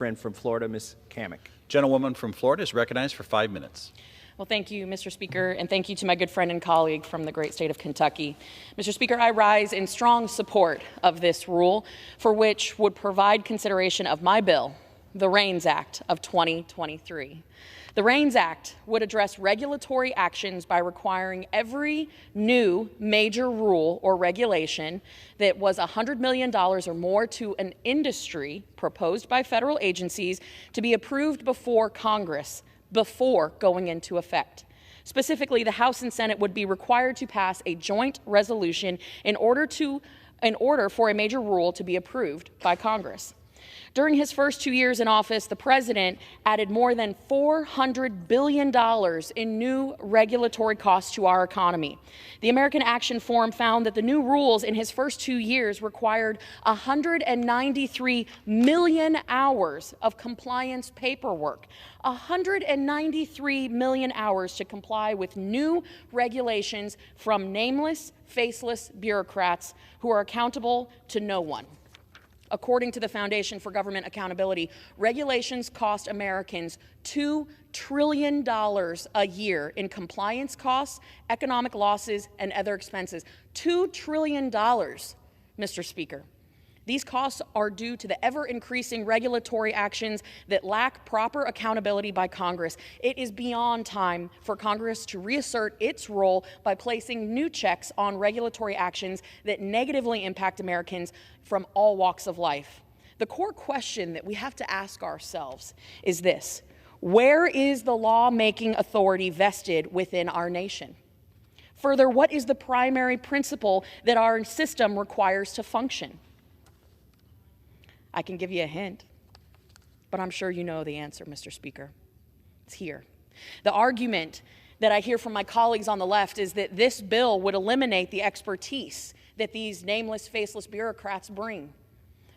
Friend from Florida, Ms. Cammack. Gentlewoman from Florida is recognized for 5 minutes. Well, thank you, Mr. Speaker, and thank you to my good friend and colleague from the great state of Kentucky. Mr. Speaker, I rise in strong support of this rule, for which would provide consideration of my bill, the REINS Act of 2023. The REINS Act would address regulatory actions by requiring every new major rule or regulation that was $100 million or more to an industry proposed by federal agencies to be approved before Congress before going into effect. Specifically, the House and Senate would be required to pass a joint resolution in order for a major rule to be approved by Congress. During his first 2 years in office, the president added more than $400 billion in new regulatory costs to our economy. The American Action Forum found that the new rules in his first 2 years required 193 million hours of compliance paperwork, 193 million hours to comply with new regulations from nameless, faceless bureaucrats who are accountable to no one. According to the Foundation for Government Accountability, regulations cost Americans $2 trillion a year in compliance costs, economic losses, and other expenses. $2 trillion, Mr. Speaker. These costs are due to the ever-increasing regulatory actions that lack proper accountability by Congress. It is beyond time for Congress to reassert its role by placing new checks on regulatory actions that negatively impact Americans from all walks of life. The core question that we have to ask ourselves is this: where is the lawmaking authority vested within our nation? Further, what is the primary principle that our system requires to function? I can give you a hint, but I'm sure you know the answer, Mr. Speaker. It's here. The argument that I hear from my colleagues on the left is that this bill would eliminate the expertise that these nameless, faceless bureaucrats bring.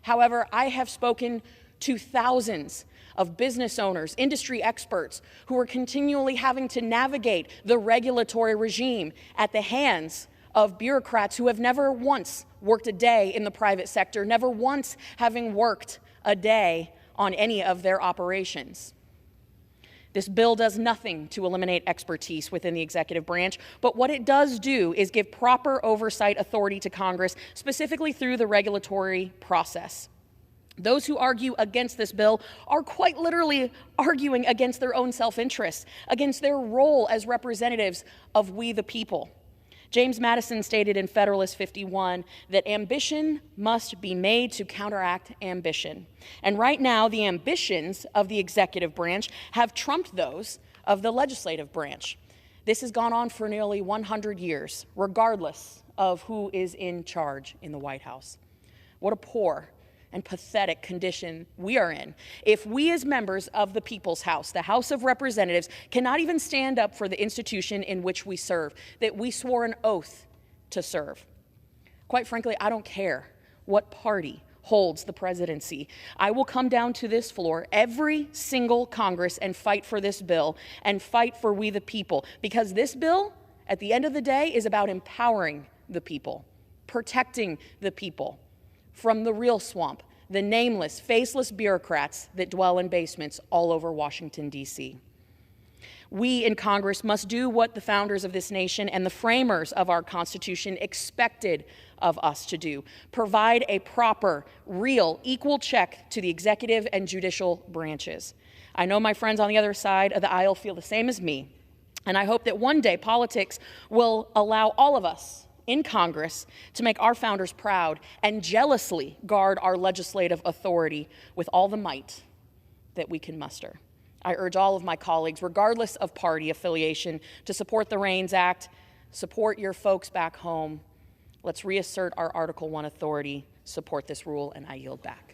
However, I have spoken to thousands of business owners, industry experts, who are continually having to navigate the regulatory regime at the hands of bureaucrats who have never once worked a day in the private sector, never once having worked a day on any of their operations. This bill does nothing to eliminate expertise within the executive branch, but what it does do is give proper oversight authority to Congress, specifically through the regulatory process. Those who argue against this bill are quite literally arguing against their own self-interest, against their role as representatives of we the people. James Madison stated in Federalist 51 that ambition must be made to counteract ambition. And right now, the ambitions of the executive branch have trumped those of the legislative branch. This has gone on for nearly 100 years, regardless of who is in charge in the White House. What a poor and pathetic condition we are in if we as members of the People's House, the House of Representatives, cannot even stand up for the institution in which we serve, that we swore an oath to serve. Quite frankly, I don't care what party holds the presidency. I will come down to this floor every single Congress and fight for this bill and fight for we the people, because this bill, at the end of the day, is about empowering the people, protecting the people from the real swamp, the nameless, faceless bureaucrats that dwell in basements all over Washington, D.C. We in Congress must do what the founders of this nation and the framers of our Constitution expected of us to do: provide a proper, real, equal check to the executive and judicial branches. I know my friends on the other side of the aisle feel the same as me, and I hope that one day politics will allow all of us in Congress to make our founders proud and jealously guard our legislative authority with all the might that we can muster. I urge all of my colleagues, regardless of party affiliation, to support the REINS Act, support your folks back home. Let's reassert our Article I authority, support this rule, and I yield back.